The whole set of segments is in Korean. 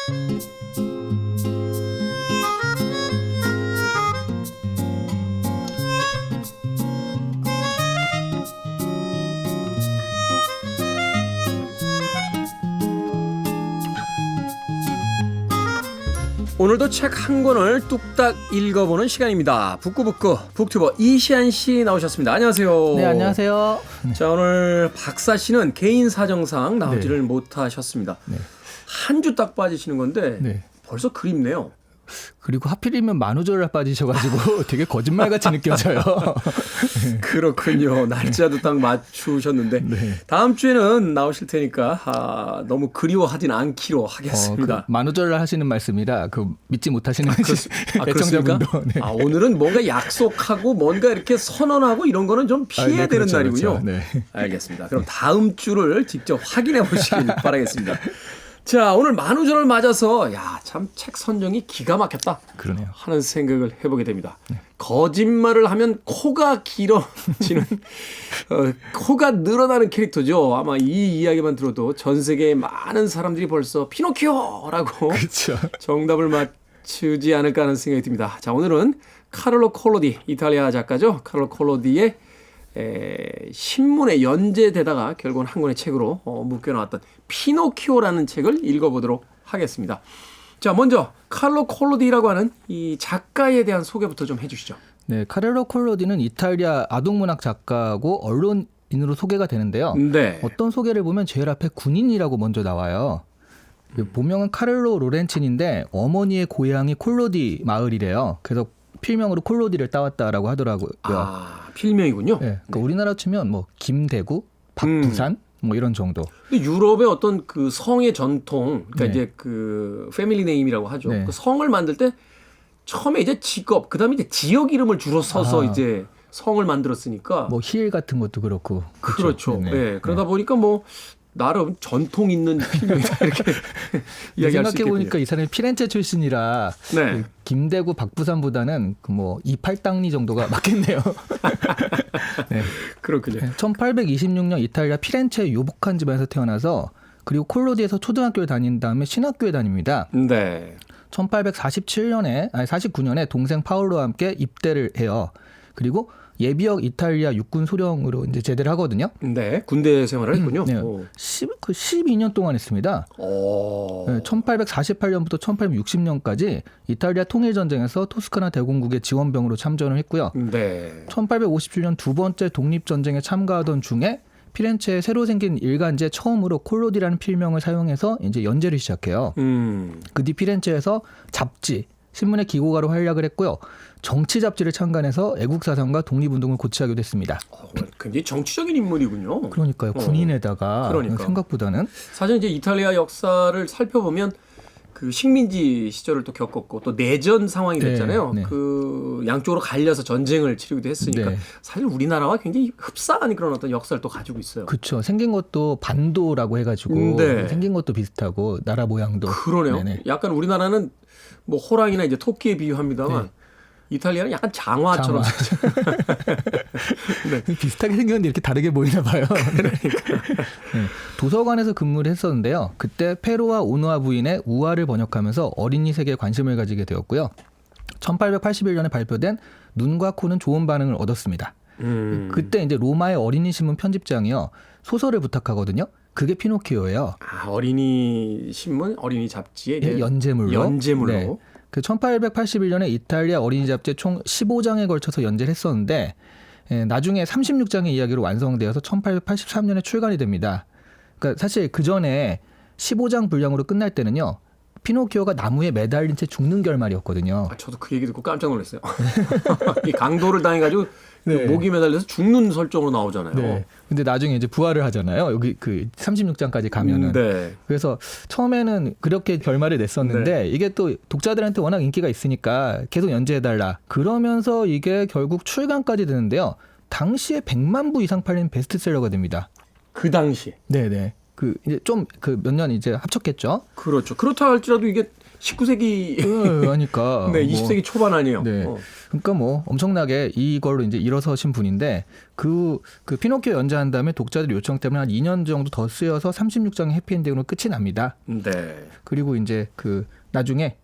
오늘도 책 한 권을 뚝딱 읽어보는 시간입니다. 북구북구 북튜버 이시안 씨 나오셨습니다. 안녕하세요. 네, 안녕하세요. 자, 오늘 박사 씨는 개인 사정상 나오지를 못하셨습니다. 네. 한 주 딱 빠지시는 건데 네. 벌써 그립네요. 그리고 하필이면 만우절날 빠지셔가지고 되게 거짓말같이 느껴져요. 그렇군요. 날짜도 딱 맞추셨는데 네. 다음 주에는 나오실 테니까 너무 그리워하진 않기로 하겠습니다. 그 만우절날 하시는 말씀이라 믿지 못하시는 그렇습니까? 애청자분도. 네. 오늘은 뭔가 약속하고 뭔가 이렇게 선언하고 이런 거는 좀 피해야 네, 되는 그렇죠, 날이군요. 그렇죠. 네. 알겠습니다. 그럼 다음 주를 직접 확인해 보시길 바라겠습니다. 자, 오늘 만우절을 맞아서 참 책 선정이 기가 막혔다 그러네요. 하는 생각을 해보게 됩니다. 거짓말을 하면 코가 길어지는 코가 늘어나는 캐릭터죠. 아마 이 이야기만 들어도 전 세계의 많은 사람들이 벌써 피노키오라고 그렇죠. 정답을 맞추지 않을까 하는 생각이 듭니다. 자, 오늘은 카를로 콜로디, 이탈리아 작가죠. 카를로 콜로디의 신문에 연재되다가 결국은 한 권의 책으로 묶여나왔던 피노키오라는 책을 읽어보도록 하겠습니다. 자, 먼저 카를로 콜로디라고 하는 이 작가에 대한 소개부터 좀 해주시죠. 네, 카를로 콜로디는 이탈리아 아동문학 작가고 언론인으로 소개가 되는데요. 네. 어떤 소개를 보면 제일 앞에 군인이라고 먼저 나와요. 본명은 카를로 로렌친인데 어머니의 고향이 콜로디 마을이래요. 그래서 필명으로 콜로디를 따왔다라고 하더라고요. 필명이군요. 네, 그러니까 우리나라 치면 뭐 김대구, 박부산 뭐 이런 정도. 근데 유럽의 어떤 그 성의 전통, 그러니까 네. 이제 그 패밀리 네임이라고 하죠. 네. 그 성을 만들 때 처음에 이제 직업, 그다음에 이제 지역 이름을 줄여 써서 이제 성을 만들었으니까. 뭐 힐 같은 것도 그렇고. 그렇죠. 네. 네. 그러다 보니까 뭐 나름 전통 있는 필명이다 이렇게 이야기할 수 생각해 보니까 있겠군요. 이 사람이 피렌체 출신이라 네. 그 김대구 박부산보다는 그 뭐 이팔당리 정도가 맞겠네요. 네. 그렇군요. 1826년 이탈리아 피렌체 유복한 집안에서 태어나서 그리고 콜로디에서 초등학교를 다닌 다음에 신학교에 다닙니다. 네. 49년에 동생 파울로와 함께 입대를 해요. 그리고 예비역 이탈리아 육군 소령으로 이제 제대를 하거든요. 네. 군대 생활을 했군요. 네. 오. 12년 동안 했습니다. 네, 1848년부터 1860년까지 이탈리아 통일전쟁에서 토스카나 대공국의 지원병으로 참전을 했고요. 네. 1857년 두 번째 독립전쟁에 참가하던 중에 피렌체에 새로 생긴 일간지에 처음으로 콜로디라는 필명을 사용해서 이제 연재를 시작해요. 그 뒤 피렌체에서 잡지, 신문의 기고가로 활약을 했고요. 정치 잡지를 창간해서 애국사상과 독립운동을 고취하기도 했습니다. 굉장히 정치적인 인물이군요. 그러니까요. 군인에다가 생각보다는. 사실 이제 이탈리아 역사를 살펴보면 그 식민지 시절을 또 겪었고 또 내전 상황이 됐잖아요. 네. 그 양쪽으로 갈려서 전쟁을 치르기도 했으니까 네. 사실 우리나라와 굉장히 흡사한 그런 어떤 역사를 또 가지고 있어요. 그렇죠. 생긴 것도 반도라고 해가지고 네. 생긴 것도 비슷하고 나라 모양도. 그러네요. 네네. 약간 우리나라는 뭐 호랑이나 이제 토끼에 비유합니다만 네. 이탈리아는 약간 장화처럼 네. 비슷하게 생겼는데 이렇게 다르게 보이나 봐요. 그러니까. 네. 도서관에서 근무를 했었는데요. 그때 페로와 오노아 부인의 우화를 번역하면서 어린이 세계에 관심을 가지게 되었고요. 1881년에 발표된 눈과 코는 좋은 반응을 얻었습니다. 그때 이제 로마의 어린이 신문 편집장이요. 소설을 부탁하거든요. 그게 피노키오예요. 어린이 신문, 어린이 잡지에 네, 연재물로. 네. 그 1881년에 이탈리아 어린이 잡지에 총 15장에 걸쳐서 연재를 했었는데 나중에 36장의 이야기로 완성되어서 1883년에 출간이 됩니다. 그러니까 사실 그 전에 15장 분량으로 끝날 때는요. 피노키오가 나무에 매달린 채 죽는 결말이었거든요. 저도 그 얘기 듣고 깜짝 놀랐어요. 이 강도를 당해가지고 네. 그 목이 매달려서 죽는 설정으로 나오잖아요. 네. 근데 나중에 이제 부활을 하잖아요. 여기 그 36장까지 가면은. 네. 그래서 처음에는 그렇게 결말을 냈었는데 네. 이게 또 독자들한테 워낙 인기가 있으니까 계속 연재해달라. 그러면서 이게 결국 출간까지 되는데요. 당시에 100만 부 이상 팔린 베스트셀러가 됩니다. 그 당시. 네네. 그 이제 좀 그 몇 년 이제 합쳤겠죠. 그렇죠. 그렇다 할지라도 이게 19세기 하니까 네, 20세기 초반 아니에요. 네. 그러니까 뭐 엄청나게 이걸로 이제 일어서신 분인데 그 피노키오 연재한 다음에 독자들 요청 때문에 한 2년 정도 더 쓰여서 36장의 해피엔딩으로 끝이 납니다. 네. 그리고 이제 그 나중에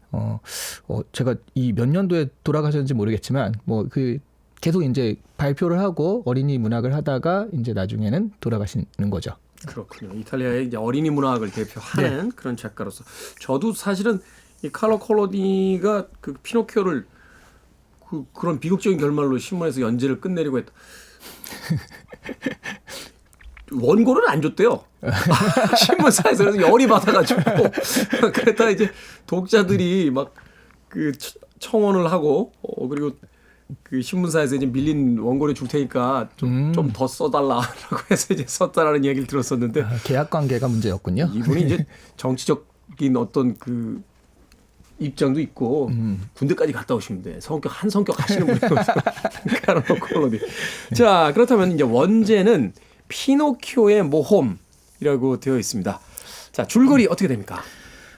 제가 이 몇 년도에 돌아가셨는지 모르겠지만 뭐 그 계속 이제 발표를 하고 어린이 문학을 하다가 이제 나중에는 돌아가시는 거죠. 그렇군요. 이탈리아의 이제 어린이 문학을 대표하는 그런 작가로서 저도 사실은 이 칼로 콜로디가 그 피노키오를 그런 비극적인 결말로 신문에서 연재를 끝내려고 했다. 원고를 안 줬대요. 신문사에서 그래서 열이 받아가지고 그랬다 이제 독자들이 막 그 청원을 하고 그리고 그 신문사에서 이제 밀린 원고를 줄 테니까 좀 더 써달라라고 해서 이제 썼다라는 얘기를 들었었는데 계약 관계가 문제였군요. 이분이 이제 정치적인 어떤 그 입장도 있고 군대까지 갔다 오시는데 한 성격 하시는 분이거든요. 카를로 콜로디. 자, 그렇다면 이제 원제는 피노키오의 모험이라고 되어 있습니다. 자, 줄거리 어떻게 됩니까?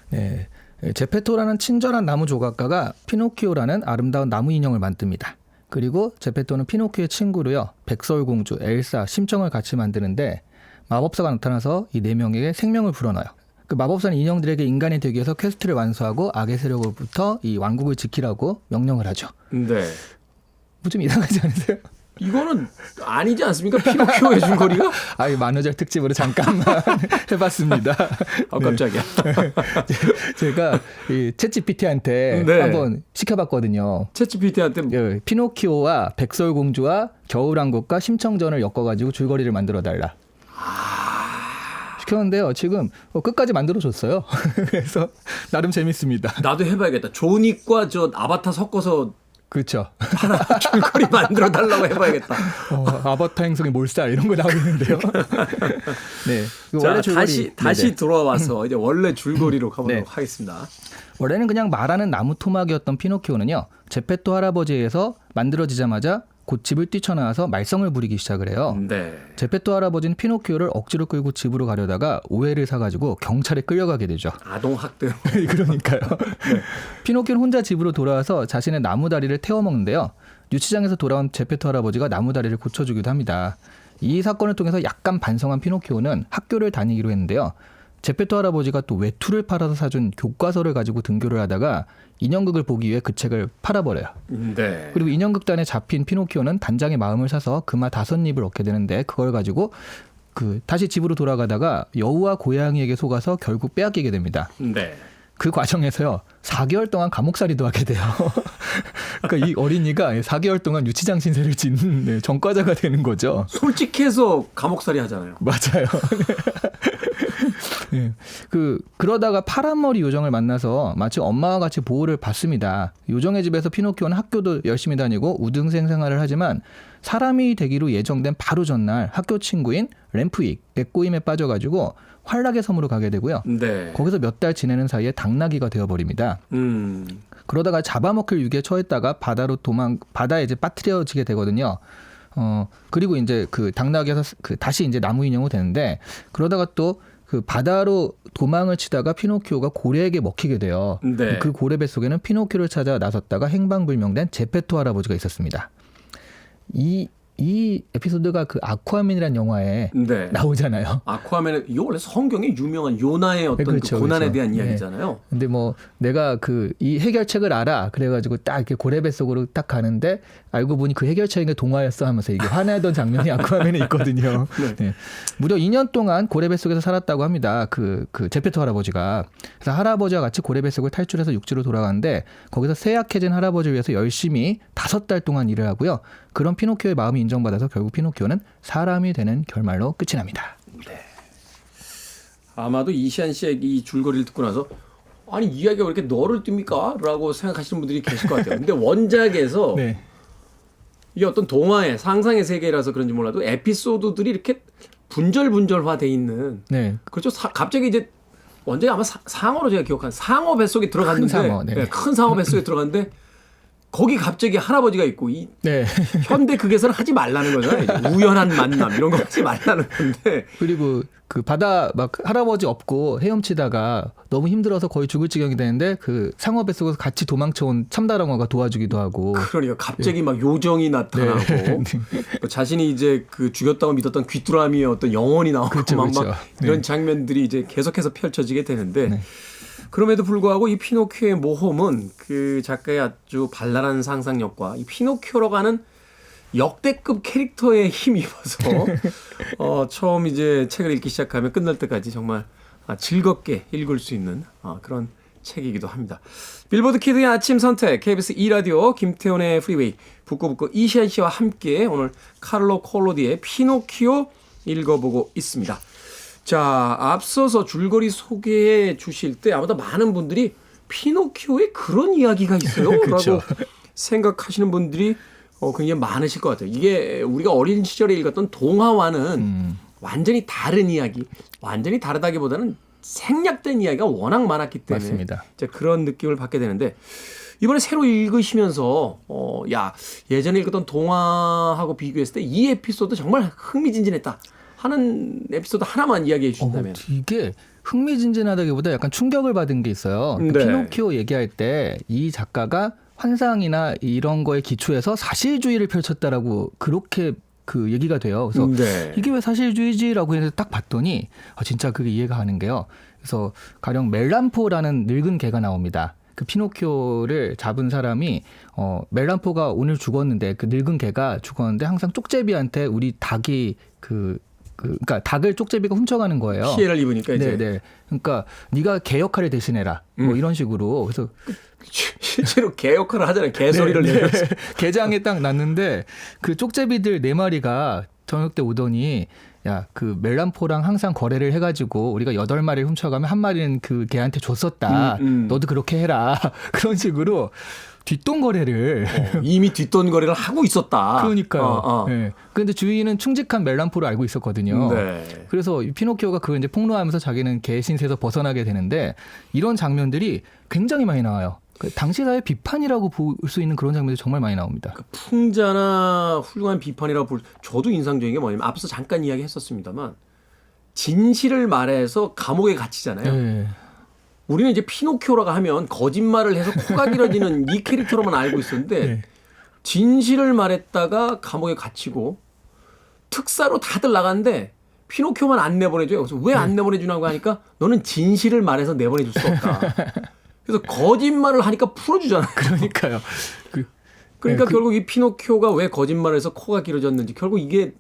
네. 제페토라는 친절한 나무 조각가가 피노키오라는 아름다운 나무 인형을 만듭니다. 그리고 제페토는 피노키오의 친구로요. 백설공주, 엘사, 심청을 같이 만드는데 마법사가 나타나서 이 네 명에게 생명을 불어넣어요. 그 마법사는 인형들에게 인간이 되기 위해서 퀘스트를 완수하고 악의 세력으로부터 이 왕국을 지키라고 명령을 하죠. 네. 뭐 좀 이상하지 않으세요? 이거는 아니지 않습니까? 피노키오의 줄거리가? 이 만우절 특집으로 잠깐만 해봤습니다. 깜짝이야. 제가 이 챗GPT한테 네. 한번 시켜봤거든요. 챗GPT한테 피노키오와 백설공주와 겨울왕국과 심청전을 엮어가지고 줄거리를 만들어달라. 시켰는데요. 지금 끝까지 만들어줬어요. 그래서 나름 재밌습니다. 나도 해봐야겠다. 존윅과 저 아바타 섞어서 그렇죠. 줄거리 만들어 달라고 해봐야겠다. 아바타 행성의 몰살 이런 거 나오겠는데요. 네. 자, 원래 줄거리 다시 돌아와서 이제 원래 줄거리로 가보도록 네. 하겠습니다. 원래는 그냥 말하는 나무 토막이었던 피노키오는요. 제페토 할아버지에 의해서 만들어지자마자 곧 집을 뛰쳐나와서 말썽을 부리기 시작을 해요. 네. 제페토 할아버지는 피노키오를 억지로 끌고 집으로 가려다가 오해를 사가지고 경찰에 끌려가게 되죠. 아동 학대로. 그러니까요. 네. 피노키오는 혼자 집으로 돌아와서 자신의 나무 다리를 태워 먹는데요. 유치장에서 돌아온 제페토 할아버지가 나무 다리를 고쳐주기도 합니다. 이 사건을 통해서 약간 반성한 피노키오는 학교를 다니기로 했는데요. 제페토 할아버지가 또 외투를 팔아서 사준 교과서를 가지고 등교를 하다가 인형극을 보기 위해 그 책을 팔아버려요. 네. 그리고 인형극단에 잡힌 피노키오는 단장의 마음을 사서 금화 5입을 얻게 되는데 그걸 가지고 다시 집으로 돌아가다가 여우와 고양이에게 속아서 결국 빼앗기게 됩니다. 네. 그 과정에서요 4개월 동안 감옥살이도 하게 돼요. 그러니까 이 어린이가 4개월 동안 유치장 신세를 짓는 전과자가 되는 거죠. 솔직해서 감옥살이 하잖아요. 맞아요. 네. 그러다가 파란머리 요정을 만나서 마치 엄마와 같이 보호를 받습니다. 요정의 집에서 피노키오는 학교도 열심히 다니고 우등생 생활을 하지만 사람이 되기로 예정된 바로 전날 학교 친구인 램프익의 꼬임에 빠져가지고 환락의 섬으로 가게 되고요. 네. 거기서 몇 달 지내는 사이에 당나귀가 되어버립니다. 그러다가 잡아먹힐 위기에 처했다가 바다에 이제 빠뜨려지게 되거든요. 그리고 이제 그 당나귀에서 다시 이제 나무 인형으로 되는데 그러다가 또 그 바다로 도망을 치다가 피노키오가 고래에게 먹히게 돼요. 네. 그 고래 뱃속에는 피노키오를 찾아 나섰다가 행방불명된 제페토 할아버지가 있었습니다. 이 에피소드가 그 아쿠아맨이라는 영화에 네. 나오잖아요. 아쿠아맨은 이거 원래 성경에 유명한 요나의 어떤 그렇죠, 그 고난에 그렇죠. 대한 네. 이야기잖아요. 근데 뭐 내가 이 해결책을 알아. 그래가지고 딱 이렇게 고래뱃 속으로 딱 가는데 알고 보니 그 해결책이 동화였어 하면서 이게 화내던 장면이 아쿠아맨에 있거든요. 네. 네. 무려 2년 동안 고래뱃 속에서 살았다고 합니다. 그 제페토 할아버지가. 그래서 할아버지와 같이 고래뱃 속을 탈출해서 육지로 돌아가는데 거기서 쇠약해진 할아버지를 위해서 열심히 5달 동안 일을 하고요. 그런 피노키오의 마음이 인정받아서 결국 피노키오는 사람이 되는 결말로 끝이 납니다. 네. 아마도 이시안 씨의 이 줄거리를 듣고 나서 아니 이야기가 왜 이렇게 너를 띱니까? 라고 생각하시는 분들이 계실 것 같아요. 근데 원작에서 네. 이게 어떤 동화의 상상의 세계라서 그런지 몰라도 에피소드들이 이렇게 분절분절화돼 있는 네. 그렇죠. 갑자기 이제 원작이 아마 상어로 제가 기억한 상어 뱃속에 들어갔는데 큰 상어, 네. 큰 상어 뱃속에 들어갔는데 거기 갑자기 할아버지가 있고 이 네. 현대 극에서는 하지 말라는 거잖아요. 이제 우연한 만남 이런 거 하지 말라는 건데. 그리고 그 바다 막 할아버지 없고 헤엄치다가 너무 힘들어서 거의 죽을 지경이 되는데 그 상어 뱃속에서 같이 도망쳐온 참다랑어가 도와주기도 하고. 그러니까 갑자기 막 요정이 나타나고 또 자신이 이제 그 죽였다고 믿었던 귀뚜라미의 어떤 영혼이 나오고 그렇죠, 막 그렇죠. 이런 장면들이 이제 계속해서 펼쳐지게 되는데 네. 그럼에도 불구하고 이 피노키오의 모험은 그 작가의 아주 발랄한 상상력과 이 피노키오라고 하는 역대급 캐릭터에 힘입어서 처음 이제 책을 읽기 시작하면 끝날 때까지 정말 즐겁게 읽을 수 있는 그런 책이기도 합니다. 빌보드 키드의 아침 선택 KBS 2라디오 김태훈의 프리웨이 북구북구 이시안 씨와 함께 오늘 카를로 콜로디의 피노키오 읽어보고 있습니다. 자, 앞서서 줄거리 소개해 주실 때 아마도 많은 분들이 피노키오에 그런 이야기가 있어요 그렇죠. 라고 생각하시는 분들이 굉장히 많으실 것 같아요. 이게 우리가 어린 시절에 읽었던 동화와는 완전히 다른 이야기, 완전히 다르다기보다는 생략된 이야기가 워낙 많았기 때문에 맞습니다. 이제 그런 느낌을 받게 되는데 이번에 새로 읽으시면서 야 예전에 읽었던 동화하고 비교했을 때 이 에피소드 정말 흥미진진했다 하는 에피소드 하나만 이야기해 주신다면. 이게 흥미진진하다기보다 약간 충격을 받은 게 있어요. 네. 피노키오 얘기할 때 이 작가가 환상이나 이런 거에 기초해서 사실주의를 펼쳤다라고 그렇게 그 얘기가 돼요. 그래서 네. 이게 왜 사실주의지라고 해서 딱 봤더니 진짜 그게 이해가 가는 게요. 그래서 가령 멜란포라는 늙은 개가 나옵니다. 그 피노키오를 잡은 사람이 멜란포가 오늘 죽었는데 그 늙은 개가 죽었는데 항상 쪽제비한테 우리 닭이 그러니까 닭을 쪽제비가 훔쳐가는 거예요. 피해를 입으니까 이제. 네네. 그러니까 네가 개 역할을 대신해라. 뭐 이런 식으로. 그래서 실제로 개 역할을 하잖아요. 개 소리를 네, 내면서. 개장에 딱 났는데 그 쪽제비들 4마리가 저녁 때 오더니 야, 그 멜란포랑 항상 거래를 해가지고 우리가 8마리를 훔쳐가면 1마리는 그 개한테 줬었다. 너도 그렇게 해라. 그런 식으로 뒷돈거래를 이미 뒷돈거래를 하고 있었다. 그러니까요. 네. 그런데 주인은 충직한 멜란포를 알고 있었거든요. 네. 그래서 이 피노키오가 그걸 이제 폭로하면서 자기는 개 신세에서 벗어나게 되는데 이런 장면들이 굉장히 많이 나와요. 당시 사회 비판이라고 볼 수 있는 그런 장면들이 정말 많이 나옵니다. 그 풍자나 훌륭한 비판이라고 볼 저도 인상적인 게 뭐냐면 앞서 잠깐 이야기했었습니다만 진실을 말해서 감옥에 갇히잖아요. 네. 우리는 이제 피노키오라고 하면 거짓말을 해서 코가 길어지는 이 캐릭터로만 알고 있었는데 네. 진실을 말했다가 감옥에 갇히고 특사로 다들 나갔는데 피노키오만 안 내보내줘요. 그래서 왜 안 내보내주냐고 하니까 너는 진실을 말해서 내보내줄 수 없다. 그래서 거짓말을 하니까 풀어주잖아요. 그러니까요. 그러니까 결국 이 피노키오가 왜 거짓말을 해서 코가 길어졌는지 결국 이게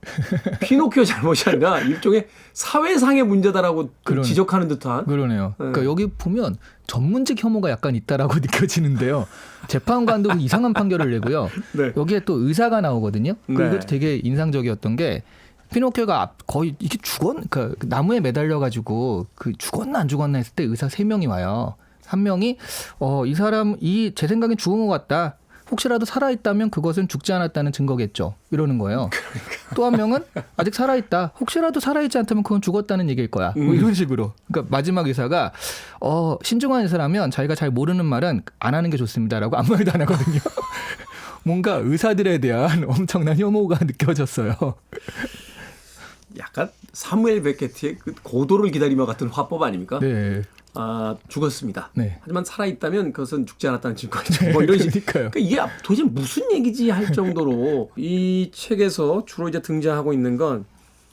피노키오 잘못이 아니라 일종의 사회상의 문제다라고 지적하는 듯한. 그러네요. 그러니까 여기 보면 전문직 혐오가 약간 있다라고 느껴지는데요. 재판관도 이상한 판결을 내고요. 네. 여기에 또 의사가 나오거든요. 네. 이것도 되게 인상적이었던 게 피노키오가 거의 이게 그러니까 나무에 매달려 가지고 그 죽었나 안 죽었나 했을 때 의사 3명이 와요. 한 명이 이 사람 제 생각엔 죽은 것 같다. 혹시라도 살아있다면 그것은 죽지 않았다는 증거겠죠. 이러는 거예요. 또 한 명은 아직 살아있다. 혹시라도 살아있지 않다면 그건 죽었다는 얘기일 거야. 뭐 이런 식으로. 그러니까 마지막 의사가 신중한 의사라면 자기가 잘 모르는 말은 안 하는 게 좋습니다라고 아무 말도 안 하거든요. 뭔가 의사들에 대한 엄청난 혐오가 느껴졌어요. 약간 사무엘 베케트의 그 고도를 기다리며 같은 화법 아닙니까? 네. 죽었습니다. 네. 하지만 살아있다면 그것은 죽지 않았다는 증거죠. 뭐 이런 식으로. 그러니까요. 그러니까 이게 도대체 무슨 얘기지 할 정도로 이 책에서 주로 이제 등장하고 있는 건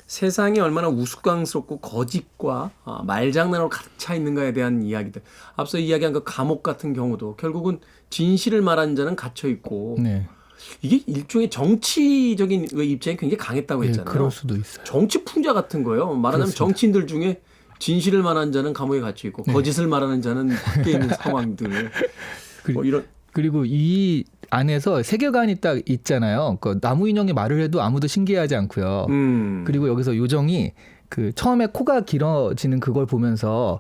세상이 얼마나 우스꽝스럽고 거짓과 말장난으로 가득 차 있는가에 대한 이야기들. 앞서 이야기한 그 감옥 같은 경우도 결국은 진실을 말한 자는 갇혀 있고 네. 이게 일종의 정치적인 입장이 굉장히 강했다고 했잖아요. 네, 그럴 수도 있어요. 정치 풍자 같은 거예요. 말하자면 그렇습니다. 정치인들 중에 진실을 말하는 자는 감옥에 갇혀 있고 거짓을 말하는 자는 밖에 있는 상황들. 뭐 이런. 그리고 이 안에서 세계관이 딱 있잖아요. 그 나무 인형이 말을 해도 아무도 신기하지 않고요. 그리고 여기서 요정이 그 처음에 코가 길어지는 그걸 보면서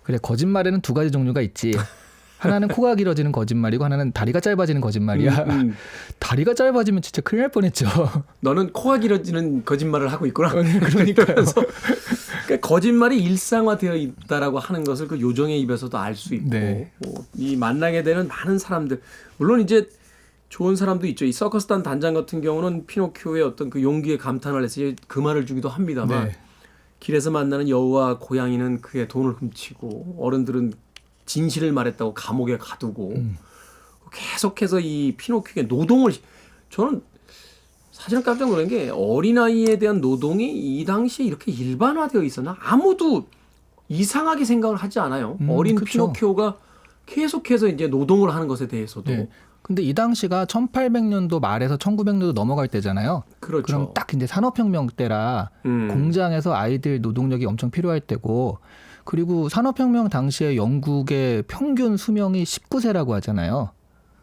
그래 거짓말에는 2가지 종류가 있지. 하나는 코가 길어지는 거짓말이고 하나는 다리가 짧아지는 거짓말이야. 다리가 짧아지면 진짜 큰일 날 뻔했죠. 너는 코가 길어지는 거짓말을 하고 있구나. 그러니까요. 그러니까 거짓말이 일상화되어 있다라고 하는 것을 그 요정의 입에서도 알 수 있고 네. 이 만나게 되는 많은 사람들 물론 이제 좋은 사람도 있죠. 이 서커스단 단장 같은 경우는 피노키오의 어떤 그 용기에 감탄을 해서 그 말을 주기도 합니다만 네. 길에서 만나는 여우와 고양이는 그의 돈을 훔치고 어른들은 진실을 말했다고 감옥에 가두고 계속해서 이 피노키오의 노동을 저는 사실은 깜짝 놀란 게 어린아이에 대한 노동이 이 당시에 이렇게 일반화되어 있었나? 아무도 이상하게 생각을 하지 않아요. 어린 그쵸. 피노키오가 계속해서 이제 노동을 하는 것에 대해서도. 네. 근데 이 당시가 1800년도 말에서 1900년도 넘어갈 때잖아요. 그렇죠. 그럼 딱 이제 산업혁명 때라 공장에서 아이들 노동력이 엄청 필요할 때고 그리고 산업혁명 당시에 영국의 평균 수명이 19세라고 하잖아요.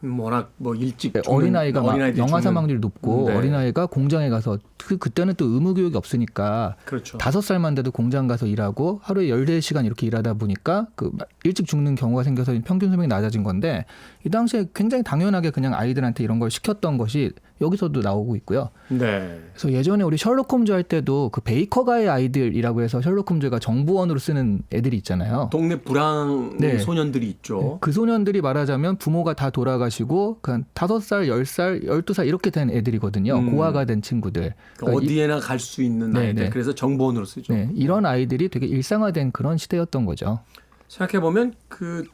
워낙 뭐 일찍 네, 죽는 어린아이가 막 어린아이들이 영아 죽는- 사망률이 높고 네. 어린아이가 공장에 가서 그때는 또 의무 교육이 없으니까 그렇죠. 5살만 돼도 공장 가서 일하고 하루에 14시간 이렇게 일하다 보니까 그 일찍 죽는 경우가 생겨서 평균 수명이 낮아진 건데 이 당시에 굉장히 당연하게 그냥 아이들한테 이런 걸 시켰던 것이 여기서도 나오고 있고요. 네. 그래서 예전에 우리 셜록 홈즈 할 때도 그 베이커가의 아이들이라고 해서 셜록 홈즈가 정보원으로 쓰는 애들이 있잖아요. 동네 불황 네. 소년들이 있죠. 그 소년들이 말하자면 부모가 다 돌아가시고 그 5살, 10살, 12살 이렇게 된 애들이거든요. 고아가 된 친구들. 그러니까 어디에나 갈 수 있는 네, 아이들. 네. 그래서 정보원으로 쓰죠. 네, 이런 아이들이 되게 일상화된 그런 시대였던 거죠. 생각해 보면 그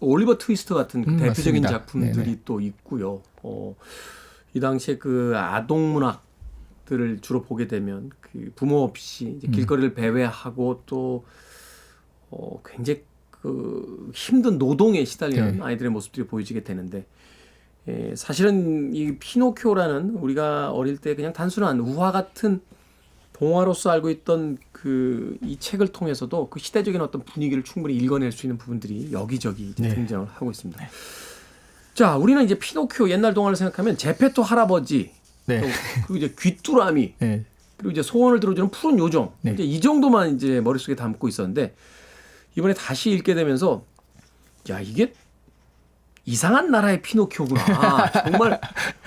올리버 트위스트 같은 그 대표적인 맞습니다. 작품들이 네네. 또 있고요. 이 당시에 그 아동 문학들을 주로 보게 되면 그 부모 없이 이제 길거리를 배회하고 또 굉장히 그 힘든 노동에 시달리는 네. 아이들의 모습들이 보여지게 되는데 사실은 이 피노키오라는 우리가 어릴 때 그냥 단순한 우화 같은 동화로서 알고 있던 그 이 책을 통해서도 그 시대적인 어떤 분위기를 충분히 읽어낼 수 있는 부분들이 여기저기 이제 네. 등장을 하고 있습니다. 자, 우리는 이제 피노키오 옛날 동화를 생각하면 제페토 할아버지, 네. 또 그리고 이제 귀뚜라미, 네. 그리고 이제 소원을 들어주는 푸른 요정, 네. 이제 이 정도만 이제 머릿속에 담고 있었는데 이번에 다시 읽게 되면서 야, 이게 이상한 나라의 피노키오구나. 정말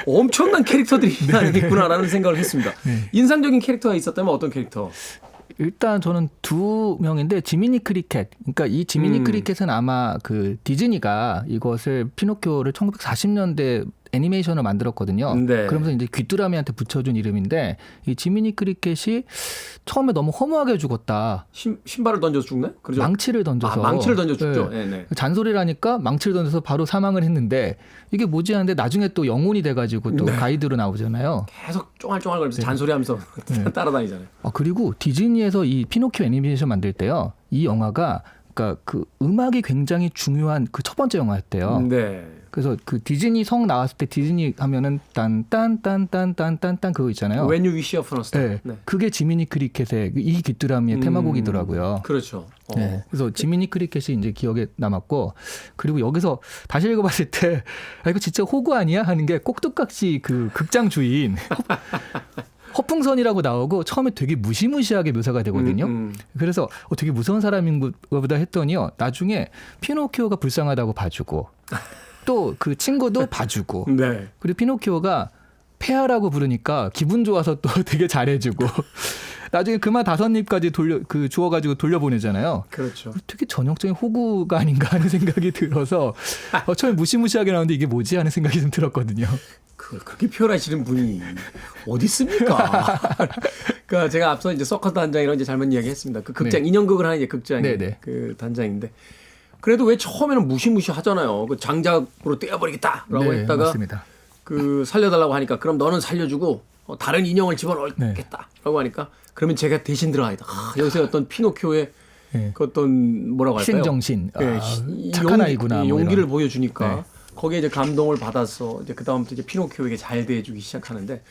엄청난 캐릭터들이 있구나라는 생각을 했습니다. 네. 인상적인 캐릭터가 있었다면 어떤 캐릭터? 일단 저는 2명인데 지미니 크리켓. 그러니까 이 지미니 크리켓은 아마 그 디즈니가 이것을 피노키오를 1940년대 애니메이션을 만들었거든요. 네. 그러면서 이제 귀뚜라미한테 붙여준 이름인데 이 지미니 크리켓이 처음에 너무 허무하게 죽었다. 신발을 던져서 죽나요? 그렇죠? 망치를 던져서. 망치를 던져 죽죠. 네. 네. 네. 잔소리를 하니까 망치를 던져서 바로 사망을 했는데 이게 뭐지 하는데 나중에 또 영혼이 돼가지고 또 가이드로 나오잖아요. 계속 쫑알쫑알거리면서 잔소리하면서 따라다니잖아요. 그리고 디즈니에서 이 피노키오 애니메이션 만들 때요. 이 영화가 그러니까 그 음악이 굉장히 중요한 그 첫 번째 영화였대요. 네. 그래서 그 디즈니 성 나왔을 때 디즈니 하면은 딴딴딴딴딴딴딴 그거 있잖아요. When You Wish Upon a Star. 네. 네. 그게 지미니 크리켓의 이 귀뚜라미의 테마곡이더라고요. 그렇죠. 네. 그래서 지미니 크리켓이 이제 기억에 남았고 그리고 여기서 다시 읽어봤을 때 아, 이거 진짜 호구 아니야 하는 게 꼭두각시 그 극장 주인 허풍선이라고 나오고 처음에 되게 무시무시하게 묘사가 되거든요. 그래서 되게 무서운 사람인가 보다 했더니요. 나중에 피노키오가 불쌍하다고 봐주고 또 그 친구도 봐주고 네. 그리고 피노키오가 폐하라고 부르니까 기분 좋아서 또 되게 잘해주고 나중에 그만 5입까지 주워가지고 돌려보내잖아요. 그렇죠. 되게 전형적인 호구가 아닌가 하는 생각이 들어서 처음에 무시무시하게 나오는데 이게 뭐지 하는 생각이 좀 들었거든요. 그렇게 표현하시는 분이 어디 있습니까? 그러니까 제가 앞서 이제 서커스 단장이라고 이제 잘못 이야기했습니다. 그 극장 네. 인형극을 하는 이제 극장이 네네. 그 단장인데 그래도 왜 처음에는 무시무시하잖아요. 그 장작으로 떼어버리겠다라고 네, 했다가 맞습니다. 그 살려달라고 하니까 그럼 너는 살려주고 다른 인형을 집어넣겠다라고 하니까 그러면 제가 대신 들어가야겠다. 여기서 어떤 피노키오의 네. 그 어떤 뭐라고 할까요? 희생정신. 네, 착한 아이구나. 뭐 용기를 이런. 보여주니까 네. 거기에 이제 감동을 받아서 이제 그 다음부터 이제 피노키오에게 잘 대해주기 시작하는데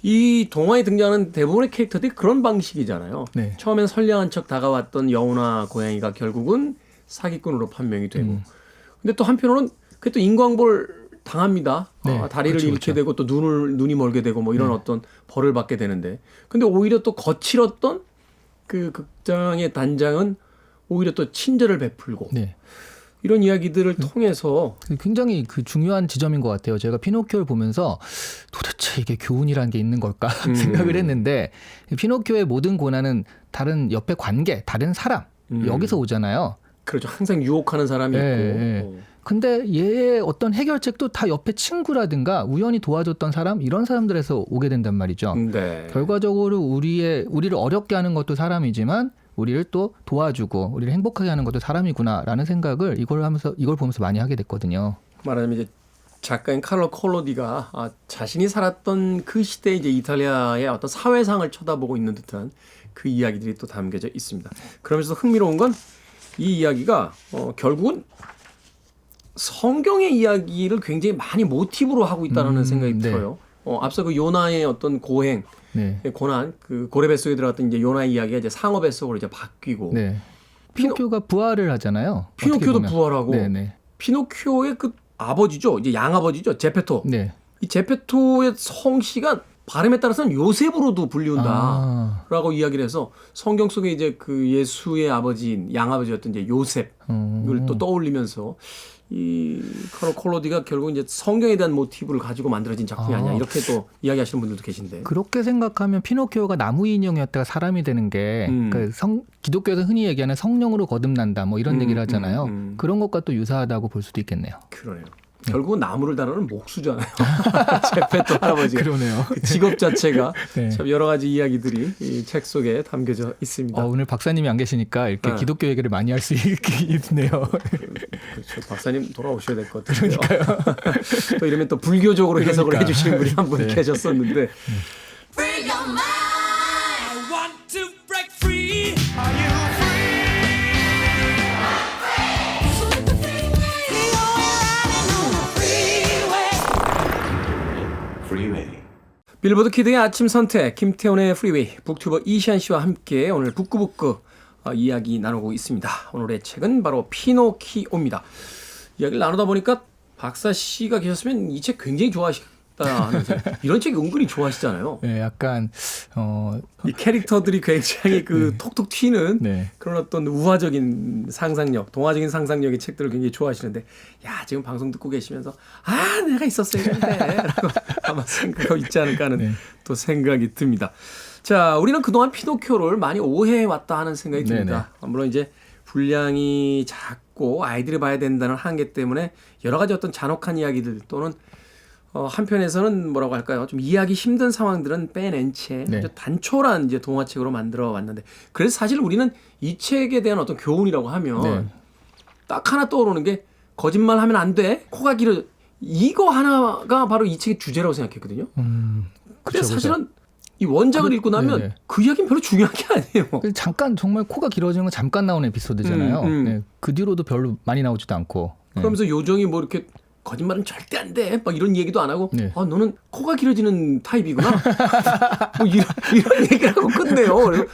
이 동화에 등장하는 대부분의 캐릭터들이 그런 방식이잖아요. 네. 처음엔 선량한 척 다가왔던 여우나 고양이가 결국은 사기꾼으로 판명이 되고 근데 또 한편으로는 그게 또 인광볼 당합니다. 네, 다리를 그렇죠, 잃게 그렇죠. 되고 또 눈이 멀게 되고 뭐 이런 어떤 벌을 받게 되는데 근데 오히려 또 거칠었던 그 극장의 단장은 오히려 또 친절을 베풀고 네. 이런 이야기들을 통해서 굉장히 그 중요한 지점인 것 같아요. 제가 피노키오를 보면서 도대체 이게 교훈이라는 게 있는 걸까 생각을 했는데 피노키오의 모든 고난은 다른 옆에 관계, 다른 사람 여기서 오잖아요. 그렇죠. 항상 유혹하는 사람이 있고. 예. 근데 얘의 어떤 해결책도 다 옆에 친구라든가 우연히 도와줬던 사람 이런 사람들에서 오게 된단 말이죠. 네. 결과적으로 우리를 어렵게 하는 것도 사람이지만 우리를 또 도와주고 우리를 행복하게 하는 것도 사람이구나라는 생각을 이걸 보면서 많이 하게 됐거든요. 말하자면 이제 작가인 카를로 콜로디가 자신이 살았던 그 시대 이제 이탈리아의 어떤 사회상을 쳐다보고 있는 듯한 그 이야기들이 또 담겨져 있습니다. 그러면서 흥미로운 건 이 이야기가 결국은 성경의 이야기를 굉장히 많이 모티브로 하고 있다는 생각이 네. 들어요. 앞서 그 요나의 어떤 고행, 네. 고난, 그 고래 뱃속에 들어갔던 이제 요나의 이야기가 이제 상어 뱃속으로 이제 바뀌고, 네. 피노키오가 부활을 하잖아요. 피노키오도 부활하고, 네네. 피노키오의 그 아버지죠, 이제 양아버지죠, 제페토. 네. 이 제페토의 성씨가 발음에 따라서는 요셉으로도 불리운다라고 이야기를 해서 성경 속에 이제 그 예수의 아버지인 양아버지였던 이제 요셉을 또 떠올리면서 이 카를로 콜로디가 결국 이제 성경에 대한 모티브를 가지고 만들어진 작품이 아니야 이렇게 또 이야기하시는 분들도 계신데. 그렇게 생각하면 피노키오가 나무 인형이었다가 사람이 되는 게 기독교에서 흔히 얘기하는 성령으로 거듭난다 뭐 이런 얘기를 하잖아요. 그런 것과 또 유사하다고 볼 수도 있겠네요. 그러네요. 결국은 나무를 다루는 목수잖아요. 제페토 할아버지가. 그러네요. 그 직업 자체가 네. 참 여러 가지 이야기들이 이 책 속에 담겨져 있습니다. 오늘 박사님이 안 계시니까 이렇게 기독교 얘기를 많이 할 수 있네요. 그렇죠. 박사님 돌아오셔야 될 것 같아요. 그러니까요. 또 이러면 또 불교적으로 해석을 해주시는 분이 한 분 계셨었는데. Free your mind. I want to break free. Are you free? I'm free. Freeway. 빌보드 키드의 아침 선택 김태훈의 프리웨이 북튜버 이시안 씨와 함께 오늘 북구북구 이야기 나누고 있습니다. 오늘의 책은 바로 피노키오입니다. 이야기를 나누다 보니까 박사 씨가 계셨으면 이 책 굉장히 좋아하시겠다 하는 이런 책 은근히 좋아하시잖아요. 네, 약간 이 캐릭터들이 굉장히 그 톡톡 튀는 네. 그런 어떤 우화적인 상상력, 동화적인 상상력의 책들을 굉장히 좋아하시는데, 야 지금 방송 듣고 계시면서 내가 있었어야 했는데라고 아마 생각하고 있지 않을까 하는 또 생각이 듭니다. 자, 우리는 그동안 피노키오를 많이 오해해 왔다 하는 생각이 듭니다. 물론 이제 분량이 작고 아이들이 봐야 된다는 한계 때문에 여러 가지 어떤 잔혹한 이야기들 또는 한편에서는 뭐라고 할까요? 좀 이해하기 힘든 상황들은 빼낸 채 아주 단촐한 이제 동화책으로 만들어 왔는데, 그래서 사실 우리는 이 책에 대한 어떤 교훈이라고 하면 딱 하나 떠오르는 게 거짓말하면 안 돼. 코가 길어. 이거 하나가 바로 이 책의 주제라고 생각했거든요. 근데 사실은 이 원작을 읽고 나면 그 이야기는 별로 중요한 게 아니에요. 잠깐 정말 코가 길어지는 건 잠깐 나오는 에피소드잖아요. 네, 그 뒤로도 별로 많이 나오지도 않고. 그러면서 요정이 뭐 이렇게 거짓말은 절대 안 돼. 막 이런 얘기도 안 하고, 너는 코가 길어지는 타입이구나. 뭐 이런 얘기를 하고 끝내요. 그래서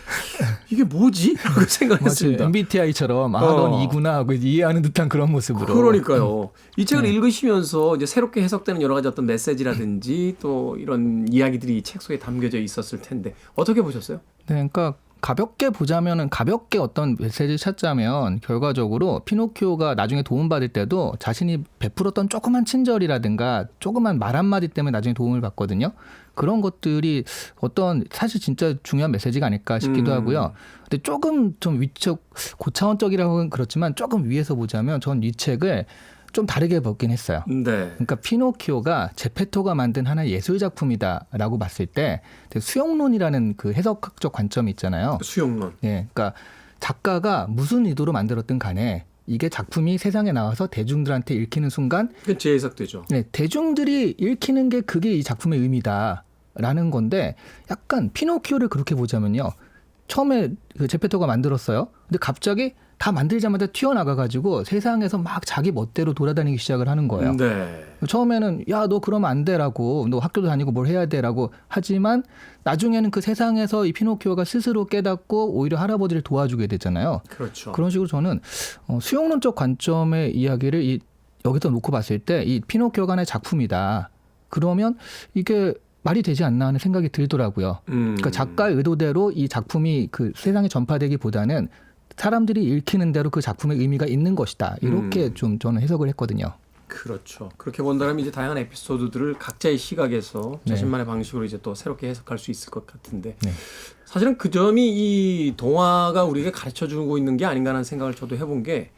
이게 뭐지? 라고 생각했습니다. MBTI처럼 넌 이구나 하고 이해하는 듯한 그런 모습으로. 그러니까요. 이 책을 읽으시면서 이제 새롭게 해석되는 여러 가지 어떤 메시지라든지 또 이런 이야기들이 책 속에 담겨져 있었을 텐데 어떻게 보셨어요? 네, 그러니까 가볍게 보자면은 가볍게 어떤 메시지를 찾자면 결과적으로 피노키오가 나중에 도움받을 때도 자신이 베풀었던 조그만 친절이라든가 조그만 말 한마디 때문에 나중에 도움을 받거든요. 그런 것들이 어떤 사실 진짜 중요한 메시지가 아닐까 싶기도 하고요. 근데 조금 좀 고차원적이라고는 그렇지만 조금 위에서 보자면 전 이 책을 좀 다르게 보긴 했어요. 네. 그러니까 피노키오가 제페토가 만든 하나의 예술 작품이다라고 봤을 때 수용론이라는 그 해석학적 관점이 있잖아요. 수용론. 예, 그러니까 작가가 무슨 의도로 만들었든 간에 이게 작품이 세상에 나와서 대중들한테 읽히는 순간, 그게 재해석되죠. 네, 대중들이 읽히는 게 그게 이 작품의 의미다라는 건데, 약간 피노키오를 그렇게 보자면요. 처음에 그 제페토가 만들었어요. 근데 갑자기 다 만들자마자 튀어나가가지고 세상에서 막 자기 멋대로 돌아다니기 시작을 하는 거예요. 네. 처음에는 야, 너 그러면 안 돼라고, 너 학교도 다니고 뭘 해야 돼라고 하지만 나중에는 그 세상에서 이 피노키오가 스스로 깨닫고 오히려 할아버지를 도와주게 되잖아요. 그렇죠. 그런 식으로 저는 수용론적 관점의 이야기를 여기서 놓고 봤을 때 이 피노키오가 하나의 작품이다. 그러면 이게 말이 되지 않나 하는 생각이 들더라고요. 그러니까 작가의 의도대로 이 작품이 그 세상에 전파되기보다는 사람들이 읽히는 대로 그 작품의 의미가 있는 것이다. 이렇게 좀 저는 해석을 했거든요. 그렇죠. 그렇게 본다면 이제 다양한 에피소드들을 각자의 시각에서 자신만의 방식으로 이제 또 새롭게 해석할 수 있을 것 같은데, 사실은 그 점이 이 동화가 우리에게 가르쳐주고 있는 게 아닌가 하는 생각을 저도 해본 게,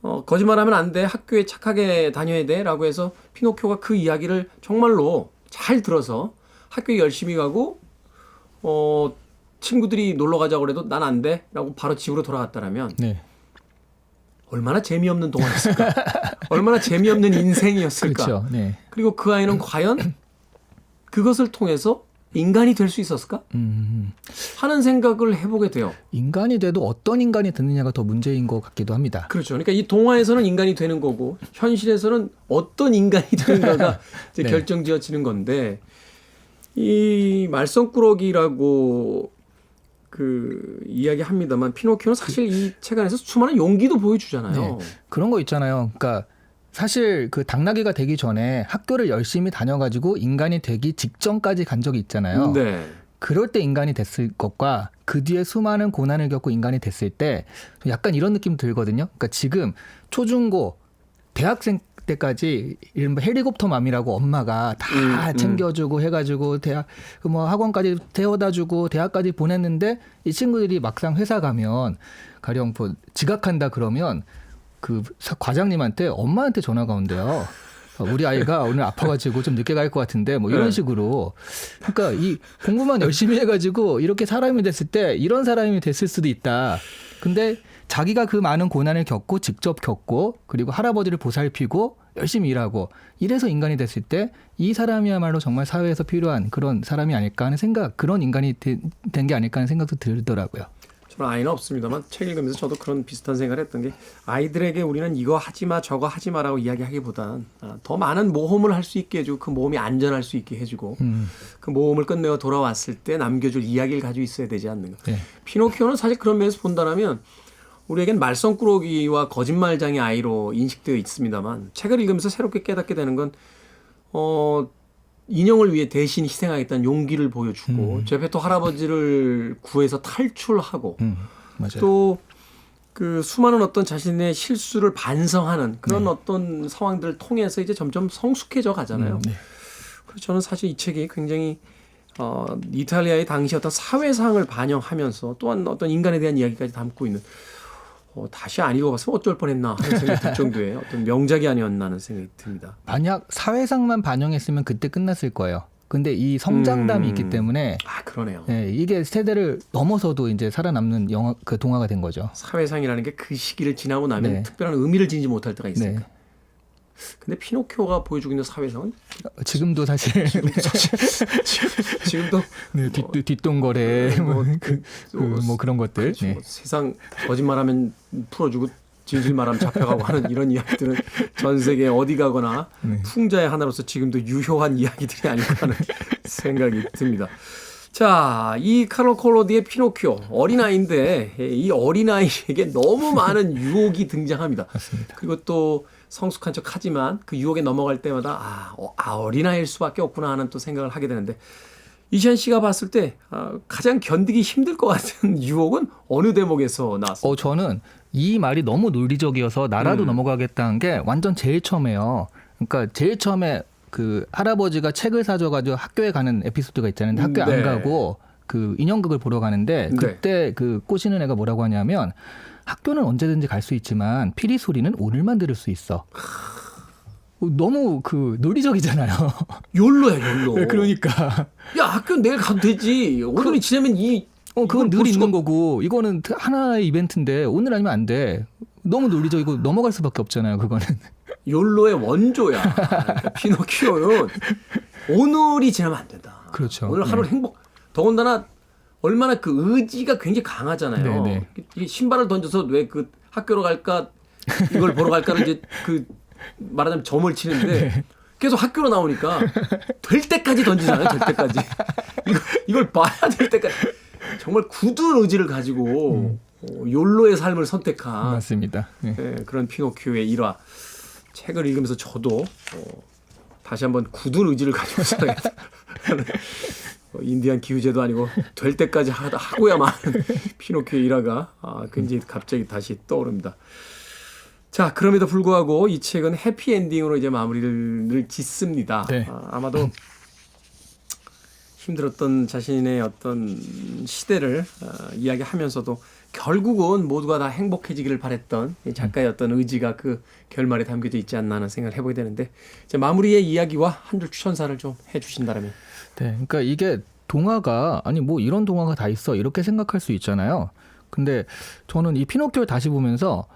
거짓말하면 안 돼. 학교에 착하게 다녀야 돼라고 해서 피노키오가 그 이야기를 정말로 잘 들어서 학교에 열심히 가고 친구들이 놀러 가자고 그래도 난 안 돼라고 바로 집으로 돌아갔다라면 네. 얼마나 재미없는 동화였을까? 얼마나 재미없는 인생이었을까? 그렇죠. 네. 그리고 그 아이는 과연 그것을 통해서 인간이 될 수 있었을까? 하는 생각을 해보게 돼요. 인간이 돼도 어떤 인간이 되느냐가 더 문제인 것 같기도 합니다. 그렇죠. 그러니까 이 동화에서는 인간이 되는 거고 현실에서는 어떤 인간이 되는가가 이제 네. 결정지어지는 건데 이 말썽꾸러기라고 그 이야기합니다만 피노키오는 사실 이 책 안에서 수많은 용기도 보여주잖아요. 네. 그런 거 있잖아요. 그러니까 사실 그 당나귀가 되기 전에 학교를 열심히 다녀가지고 인간이 되기 직전까지 간 적이 있잖아요. 네. 그럴 때 인간이 됐을 것과 그 뒤에 수많은 고난을 겪고 인간이 됐을 때 약간 이런 느낌 들거든요. 그러니까 지금 초중고 대학생 때까지 이른바 헬리콥터 맘이라고 엄마가 다 챙겨주고 해가지고 대학 뭐 학원까지 데려다주고 대학까지 보냈는데 이 친구들이 막상 회사 가면 가령 뭐 지각한다 그러면 그 과장님한테 엄마한테 전화가 온대요. 우리 아이가 오늘 아파가지고 좀 늦게 갈 것 같은데 뭐 이런 네. 식으로 그러니까 이 공부만 열심히 해가지고 이렇게 사람이 됐을 때 이런 사람이 됐을 수도 있다. 근데 자기가 그 많은 고난을 겪고 직접 겪고 그리고 할아버지를 보살피고 열심히 일하고 이래서 인간이 됐을 때 이 사람이야말로 정말 사회에서 필요한 그런 사람이 아닐까 하는 생각, 그런 인간이 된 게 아닐까 하는 생각도 들더라고요. 저는 아이는 없습니다만 책 읽으면서 저도 그런 비슷한 생각을 했던 게 아이들에게 우리는 이거 하지 마 저거 하지 마라고 이야기하기보단 더 많은 모험을 할 수 있게 해주고 그 모험이 안전할 수 있게 해주고 그 모험을 끝내고 돌아왔을 때 남겨줄 이야기를 가지고 있어야 되지 않는가. 네. 피노키오는 사실 그런 면에서 본다면 우리에겐 말썽꾸러기와 거짓말장의 아이로 인식되어 있습니다만 책을 읽으면서 새롭게 깨닫게 되는 건 인형을 위해 대신 희생하겠다는 용기를 보여주고 제페토 할아버지를 구해서 탈출하고 맞아요. 또 그 수많은 어떤 자신의 실수를 반성하는 그런 어떤 상황들을 통해서 이제 점점 성숙해져 가잖아요. 네. 그래서 저는 사실 이 책이 굉장히 이탈리아의 당시 어떤 사회상을 반영하면서 또한 어떤 인간에 대한 이야기까지 담고 있는 다시 안 읽어봤으면 어쩔 뻔했나 하는 생각이 들 정도의 어떤 명작이 아니었나 하는 생각이 듭니다. 만약 사회상만 반영했으면 그때 끝났을 거예요. 근데 이 성장담이 있기 때문에 아 그러네요. 네, 이게 세대를 넘어서도 이제 살아남는 영화 그 동화가 된 거죠. 사회상이라는 게 그 시기를 지나고 나면 네. 특별한 의미를 지니지 못할 때가 있으니까. 네. 근데 피노키오가 보여주고 있는 사회상은 지금도 사실 지금도 네, 뒷동거래 뭐 그런 것들. 그렇죠. 네. 세상 거짓말하면 풀어주고 진실 말하면 잡혀가고 하는 이런 이야기들은 전 세계 어디 가거나 네. 풍자의 하나로서 지금도 유효한 이야기들이 아닐까 하는 생각이 듭니다. 자, 이 카를로 콜로디의 피노키오 어린아이인데 이 어린아이에게 너무 많은 유혹이 등장합니다. 맞습니다. 그리고 또 성숙한 척 하지만 그 유혹에 넘어갈 때마다 어린아이일 수밖에 없구나 하는 또 생각을 하게 되는데 이시안 씨가 봤을 때 가장 견디기 힘들 것 같은 유혹은 어느 대목에서 나왔어요? 저는 이 말이 너무 논리적이어서 나라도 넘어가겠다는 게 완전 제일 처음에요. 그러니까 제일 처음에 그 할아버지가 책을 사줘가지고 학교에 가는 에피소드가 있잖아요. 근데 학교에 네. 안 가고 그 인형극을 보러 가는데 그때 그 꼬시는 애가 뭐라고 하냐면 학교는 언제든지 갈 수 있지만 피리 소리는 오늘만 들을 수 있어. 너무 그 논리적이잖아요. 욜로야 욜로. 그러니까 야 학교 내일 가도 되지. 오늘이 지나면 그건 늘 있는 거고 이거는 하나의 이벤트인데 오늘 아니면 안 돼. 너무 논리적이고 넘어갈 수밖에 없잖아요. 그거는. 욜로의 원조야. 그러니까 피노키오는 오늘이 지나면 안 된다. 그렇죠. 오늘 하루 행복. 더군다나 얼마나 그 의지가 굉장히 강하잖아요. 네, 이게 신발을 던져서 왜 그 학교로 갈까 이걸 보러 갈까를 이제 그 말하자면 점을 치는데 계속 학교로 나오니까 될 때까지 던지잖아요. 될 때까지. 이걸 봐야 될 때까지. 정말 굳은 의지를 가지고 욜로의 삶을 선택한 맞습니다. 네. 그런 피노키오의 일화. 책을 읽으면서 저도 다시 한번 굳은 의지를 가지고 살아야겠다. 인디안 기후제도 아니고 될 때까지 하고야만 하는 피노키오의 일화가 굉장히 갑자기 다시 떠오릅니다. 자, 그럼에도 불구하고 이 책은 해피엔딩으로 이제 마무리를 짓습니다. 네. 아마도 힘들었던 자신의 어떤 시대를 이야기하면서도 결국은 모두가 다 행복해지기를 바랬던 이 작가의 어떤 의지가 그 결말에 담겨져 있지 않나 하는 생각을 해보게 되는데 이제 마무리의 이야기와 한 줄 추천사를 좀 해주신다면. 네, 그러니까 이게 동화가 아니 뭐 이런 동화가 다 있어 이렇게 생각할 수 있잖아요. 근데 저는 이 피노키오를 다시 보면서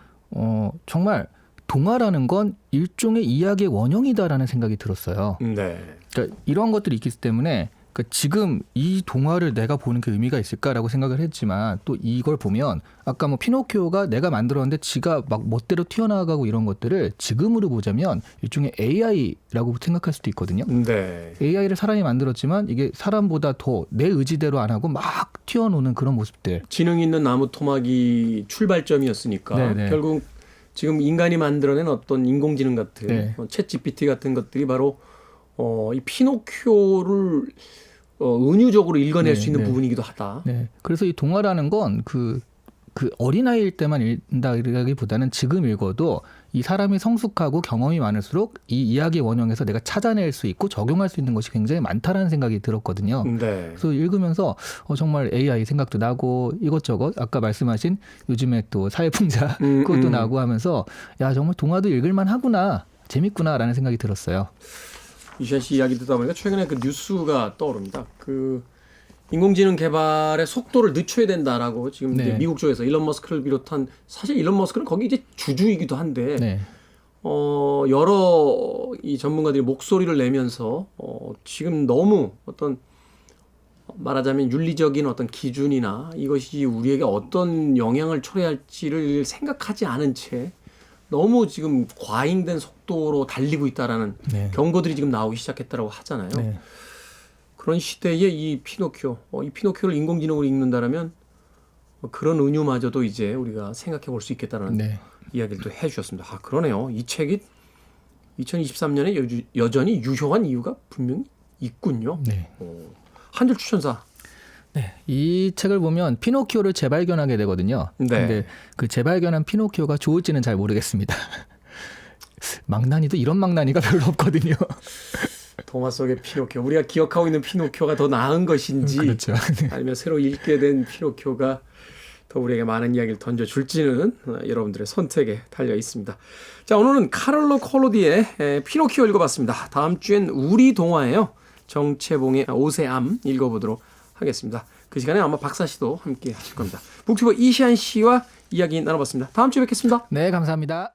정말 동화라는 건 일종의 이야기의 원형이다라는 생각이 들었어요. 네. 그러니까 이런 것들이 있기 때문에 그러니까 지금 이 동화를 내가 보는 게 의미가 있을까라고 생각을 했지만 또 이걸 보면 아까 뭐 피노키오가 내가 만들었는데 지가 막 멋대로 튀어나가고 이런 것들을 지금으로 보자면 일종의 AI라고 생각할 수도 있거든요. 네. AI를 사람이 만들었지만 이게 사람보다 더 내 의지대로 안 하고 막 튀어노는 그런 모습들. 지능 있는 나무 토막이 출발점이었으니까 네네. 결국 지금 인간이 만들어낸 어떤 인공지능 같은 네. 챗 GPT 같은 것들이 바로 이 피노키오를 은유적으로 읽어낼 네, 수 있는 네. 부분이기도 하다. 네. 그래서 이 동화라는 건 그 어린아이일 때만 읽는다기보다는 지금 읽어도 이 사람이 성숙하고 경험이 많을수록 이 이야기 원형에서 내가 찾아낼 수 있고 적용할 수 있는 것이 굉장히 많다라는 생각이 들었거든요. 네. 그래서 읽으면서 정말 AI 생각도 나고 이것저것 아까 말씀하신 요즘에 또 사회풍자 그것도 나고 하면서 야 정말 동화도 읽을만 하구나 재밌구나라는 생각이 들었어요. 이시안 씨 이야기 듣다 보니까 최근에 그 뉴스가 떠오릅니다. 그 인공지능 개발의 속도를 늦춰야 된다라고 지금 이제 네. 미국 쪽에서 일론 머스크를 비롯한 사실 일론 머스크는 거기 이제 주주이기도 한데 네. 여러 이 전문가들이 목소리를 내면서 지금 너무 어떤 말하자면 윤리적인 어떤 기준이나 이것이 우리에게 어떤 영향을 초래할지를 생각하지 않은 채 너무 지금 과잉된 속도로 달리고 있다라는 네. 경고들이 지금 나오기 시작했다라고 하잖아요. 네. 그런 시대에 이 피노키오, 이 피노키오를 인공지능으로 읽는다라면 그런 은유마저도 이제 우리가 생각해 볼 수 있겠다는 네. 이야기를 또 해주셨습니다. 아 그러네요. 이 책이 2023년에 여전히 유효한 이유가 분명히 있군요. 네. 한 줄 추천사. 네, 이 책을 보면 피노키오를 재발견하게 되거든요. 네. 근데 그 재발견한 피노키오가 좋을지는 잘 모르겠습니다. 망나니도 이런 망나니가 별로 없거든요. 동화 속의 피노키오. 우리가 기억하고 있는 피노키오가 더 나은 것인지 그렇죠. 아니면 새로 읽게 된 피노키오가 더 우리에게 많은 이야기를 던져줄지는 여러분들의 선택에 달려 있습니다. 자, 오늘은 카를로 콜로디의 피노키오 읽어봤습니다. 다음 주엔 우리 동화예요. 정채봉의 오세암 읽어보도록 하겠습니다. 그 시간에 아마 박사 씨도 함께 하실 겁니다. 북튜버 이시안 씨와 이야기 나눠봤습니다. 다음 주에 뵙겠습니다. 네, 감사합니다.